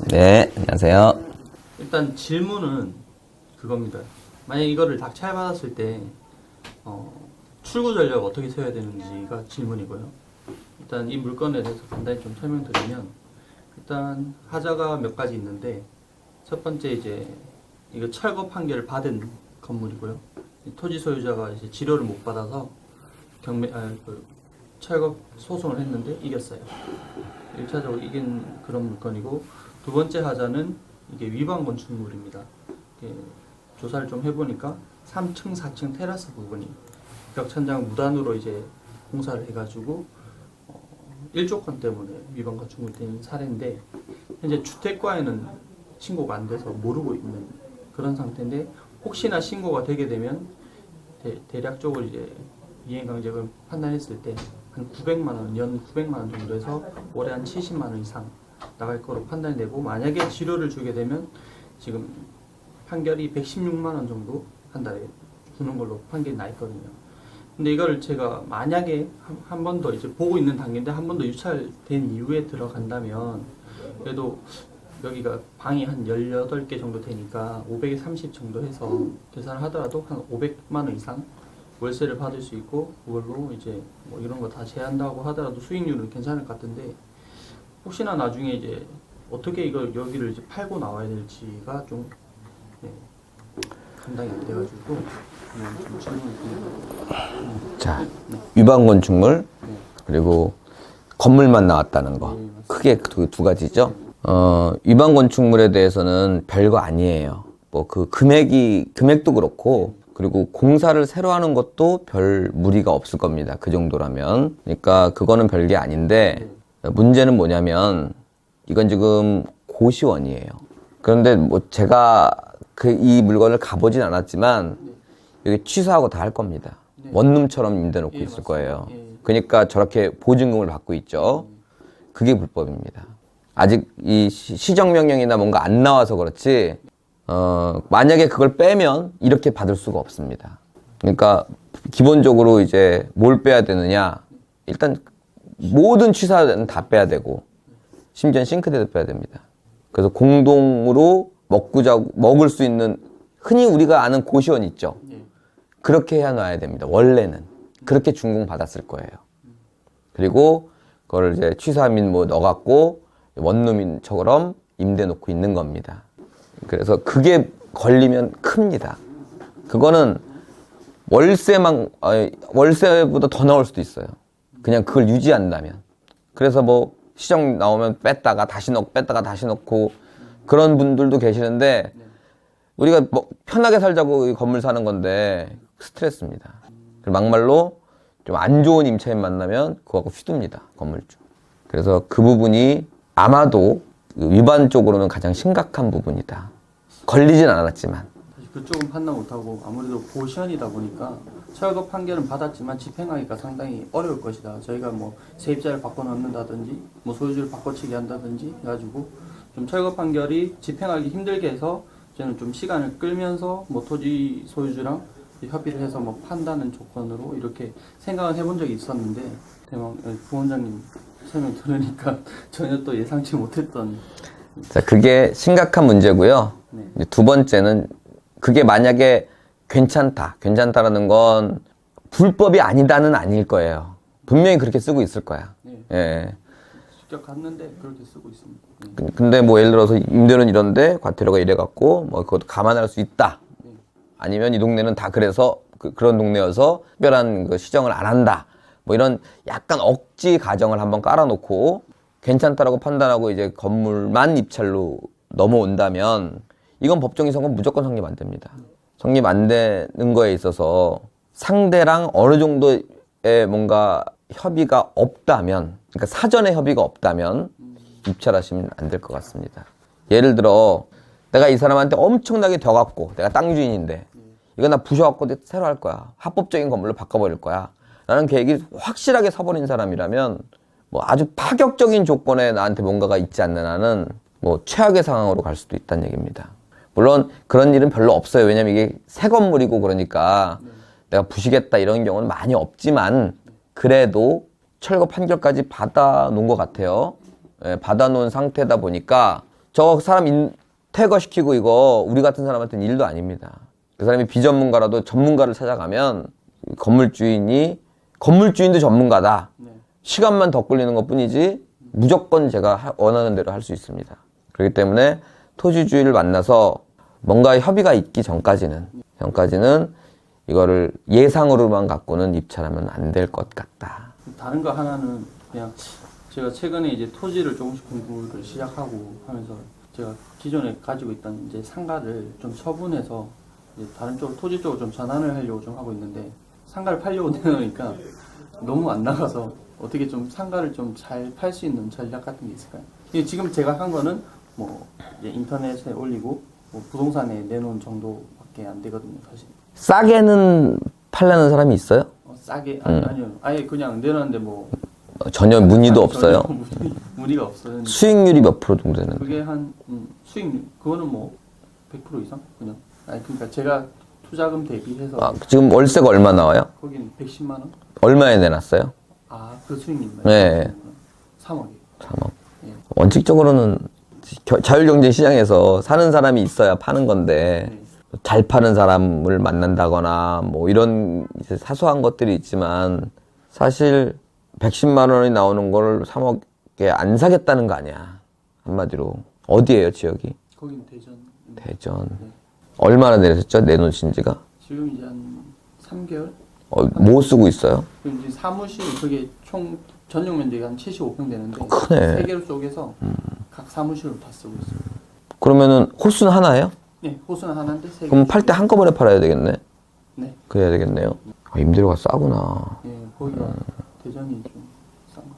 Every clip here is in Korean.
네, 안녕하세요. 일단 질문은 그겁니다. 만약 이거를 낙찰받았을 때 출구 전략 어떻게 세워야 되는지가 질문이고요. 일단 이 물건에 대해서 간단히 좀 설명드리면, 일단 하자가 몇 가지 있는데, 첫 번째 이제 이거 철거 판결을 받은 건물이고요. 이 토지 소유자가 이제 지료를 못 받아서 철거 소송을 했는데 이겼어요. 1차적으로 이긴 그런 물건이고, 두 번째 하자는 이게 위반 건축물입니다. 조사를 좀 해보니까 3층, 4층 테라스 부분이 벽 천장 무단으로 이제 공사를 해가지고 1조건 때문에 위반 건축물이 된 사례인데, 현재 주택과에는 신고가 안 돼서 모르고 있는 그런 상태인데, 혹시나 신고가 되게 되면 대략적으로 이제 이행강제금을 판단했을 때 한 900만 원, 연 900만 원 정도에서 월에 한 70만 원 이상 나갈 거로 판단이 되고, 만약에 치료를 주게 되면 지금 판결이 116만 원 정도 한 달에 주는 걸로 판결이 나 있거든요. 근데 이걸 제가 만약에 한 번 더 이제 보고 있는 단계인데, 한 번 더 유찰된 이후에 들어간다면, 그래도 여기가 방이 한 18개 정도 되니까 500에 30 정도 해서 계산을 하더라도 한 500만 원 이상 월세를 받을 수 있고, 그걸로 이제 뭐 이런 거 다 제한다고 하더라도 수익률은 괜찮을 것 같은데, 혹시나 나중에 이제 어떻게 이걸 여기를 이제 팔고 나와야 될지가 좀 감당이 안 돼가지고 좀 질문이 듭니다. 자, 위반 건축물, 그리고 건물만 나왔다는 거. 네, 맞습니다. 크게 두 가지죠. 위반 건축물에 대해서는 별거 아니에요. 뭐 그 금액도 그렇고, 그리고 공사를 새로 하는 것도 별 무리가 없을 겁니다. 그 정도라면. 그러니까 그거는 별게 아닌데, 문제는 뭐냐면, 이건 지금 고시원이에요. 그런데 뭐 제가 이 물건을 가보진 않았지만, 여기 취소하고 다 할 겁니다. 네. 원룸처럼 임대 놓고 예, 있을 맞습니다. 거예요. 예. 그러니까 저렇게 보증금을 받고 있죠. 그게 불법입니다. 아직 이 시정명령이나 뭔가 안 나와서 그렇지, 만약에 그걸 빼면 이렇게 받을 수가 없습니다. 그러니까 기본적으로 이제 뭘 빼야 되느냐, 일단 모든 취사는 다 빼야 되고, 심지어 싱크대도 빼야 됩니다. 그래서 공동으로 먹을 수 있는, 흔히 우리가 아는 고시원 있죠. 그렇게 해놔야 됩니다. 원래는 그렇게 준공 받았을 거예요. 그리고 그걸 이제 취사 및 뭐 넣어갖고 원룸인처럼 임대 놓고 있는 겁니다. 그래서 그게 걸리면 큽니다. 그거는 월세보다 더 나올 수도 있어요. 그냥 그걸 유지한다면. 그래서 뭐 시정 나오면 뺐다가 다시 넣고 뺐다가 다시 넣고 그런 분들도 계시는데, 우리가 뭐 편하게 살자고 이 건물 사는 건데 스트레스입니다. 막말로 좀 안 좋은 임차인 만나면 그거하고 휘둡니다, 건물주. 그래서 그 부분이 아마도 위반 쪽으로는 가장 심각한 부분이다. 걸리진 않았지만. 사실 그쪽은 판단 못하고, 아무래도 고시원이다 보니까 철거 판결은 받았지만 집행하기가 상당히 어려울 것이다. 저희가 뭐 세입자를 바꿔놓는다든지 뭐 소유주를 바꿔치기 한다든지 해가지고 좀 철거 판결이 집행하기 힘들게 해서 저는 좀 시간을 끌면서 뭐 토지 소유주랑 협의를 해서 뭐 판다는 조건으로 이렇게 생각을 해본 적이 있었는데, 부원장님 설명 들으니까 전혀 또 예상치 못했던. 자, 그게 심각한 문제고요. 네. 이제 두 번째는, 그게 만약에 괜찮다라는 건 불법이 아니다는 아닐 거예요. 분명히 그렇게 쓰고 있을 거야. 네. 예. 직접 갔는데 그렇게 쓰고 있습니다. 네. 근데 뭐 예를 들어서 임대료는 이런데 과태료가 이래갖고 뭐 그것도 감안할 수 있다. 아니면 이 동네는 다 그래서 그런 동네여서 특별한 그 시정을 안 한다. 뭐 이런 약간 억지 가정을 한번 깔아놓고 괜찮다라고 판단하고 이제 건물만 입찰로 넘어온다면, 이건 법정 이성은 무조건 성립 안 됩니다. 성립 안 되는 거에 있어서 상대랑 어느 정도의 뭔가 협의가 없다면, 그러니까 사전에 협의가 없다면 입찰하시면 안 될 것 같습니다. 예를 들어 내가 이 사람한테 엄청나게 져갖고, 내가 땅 주인인데 이거 나 부셔갖고 새로 할 거야, 합법적인 건물로 바꿔버릴 거야 라는 계획이 확실하게 서버린 사람이라면, 뭐 아주 파격적인 조건에 나한테 뭔가가 있지 않는 한은 뭐 최악의 상황으로 갈 수도 있다는 얘기입니다. 물론 그런 일은 별로 없어요. 왜냐면 이게 새 건물이고 그러니까 내가 부시겠다 이런 경우는 많이 없지만, 그래도 철거 판결까지 받아 놓은 것 같아요. 예, 받아 놓은 상태다 보니까 저 사람 퇴거시키고 이거 우리 같은 사람한테는 일도 아닙니다. 그 사람이 비전문가라도 전문가를 찾아가면 건물주인도 전문가다. 네. 시간만 더 끌리는 것 뿐이지 무조건 제가 원하는 대로 할 수 있습니다. 그렇기 때문에 토지주의를 만나서 뭔가 협의가 있기 전까지는 이거를 예상으로만 갖고는 입찰하면 안 될 것 같다. 다른 거 하나는 그냥 제가 최근에 이제 토지를 조금씩 공부를 시작하고 하면서 제가 기존에 가지고 있던 이제 상가를 좀 처분해서 이제 다른 쪽 토지 쪽으로 좀 전환을 하려고 좀 하고 있는데 상가를 팔려고 내놓으니까 너무 안 나가서 어떻게 좀 상가를 좀 잘 팔 수 있는 전략 같은 게 있을까요? 지금 제가 한 거는 뭐 이제 인터넷에 올리고 뭐 부동산에 내놓은 정도밖에 안 되거든요, 사실. 싸게는 팔려는 사람이 있어요? 싸게 아니요, 아예 그냥 내놨는데 뭐 전혀 문의도 없어요? 문의가 없어요. 수익률이 몇 프로 정도 되는? 그게 한 수익률 그거는 뭐 100% 이상 그냥. 아니 그러니까 제가 투자금 대비해서 지금 월세가 얼마 나와요? 거기는 110만 원. 얼마에 내놨어요? 그 수익률 네. 3억이요. 3억. 예. 원칙적으로는 자율경제 시장에서 사는 사람이 있어야 파는 건데 네. 잘 파는 사람을 만난다거나 뭐 이런 이제 사소한 것들이 있지만 사실 110만 원이 나오는 걸 3억에 안 사겠다는 거 아니야. 한마디로. 어디예요, 지역이? 거기는 대전. 대전. 네. 얼마나 내렸었죠? 내놓으신 지가? 지금 이제 한 3개월. 뭐 쓰고 있어요? 그리고 이제 사무실 그게 총 전용 면적이 한 75평 되는데 크네. 3개를 쪼개서 각 사무실로 다 쓰고 있어요. 그러면은 호수는 하나예요? 네, 호수는 하나인데 3개. 그럼 팔 때 한꺼번에 팔아야 되겠네? 네. 그래야 되겠네요. 임대료가 싸구나. 예, 거기가 대전이 좀 싼 거.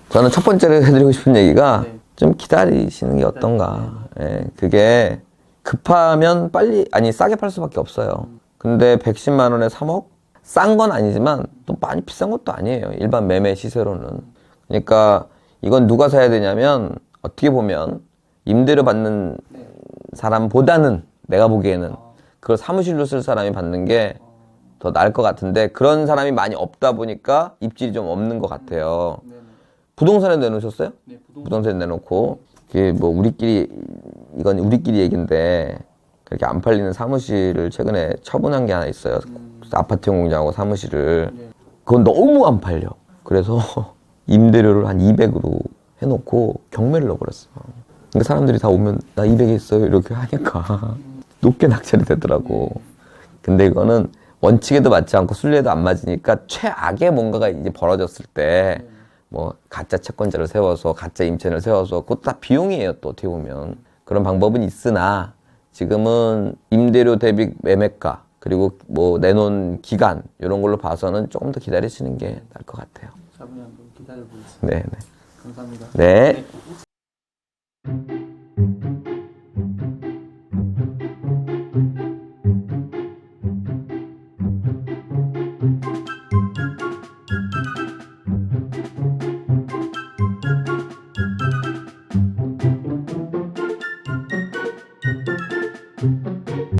저는 첫 번째로 해드리고 싶은 얘기가 네. 좀 기다리시는 게 어떤가. 예, 그게 급하면 빨리, 싸게 팔 수밖에 없어요. 근데 110만 원에 3억? 싼 건 아니지만 또 많이 비싼 것도 아니에요. 일반 매매 시세로는. 그러니까 이건 누가 사야 되냐면 어떻게 보면 임대료 받는 네. 사람보다는 내가 보기에는 그걸 사무실로 쓸 사람이 받는 게 더 나을 것 같은데 그런 사람이 많이 없다 보니까 입질이 좀 없는 것 같아요. 네, 네. 부동산에 내놓으셨어요? 네, 부동산에 내놓고 이게 뭐 이건 우리끼리 얘기인데 그렇게 안 팔리는 사무실을 최근에 처분한 게 하나 있어요. 아파트용 공장하고 사무실을. 네. 그건 너무 안 팔려. 그래서 임대료를 한 200으로 해놓고 경매를 넣어버렸어. 그러니까 사람들이 다 오면 나 200에 있어요 이렇게 하니까 높게 낙찰이 되더라고. 근데 이거는 원칙에도 맞지 않고 순리에도 안 맞으니까 최악의 뭔가가 이제 벌어졌을 때 뭐 가짜 채권자를 세워서 가짜 임차인을 세워서 그것도 다 비용이에요. 또 어떻게 보면 그런 방법은 있으나 지금은 임대료 대비 매매가 그리고 뭐 내놓은 기간 이런 걸로 봐서는 조금 더 기다리시는 게 나을 것 같아요. 차분히 한번 기다려보겠습니다. 네, 네. 감사합니다. 네. 네.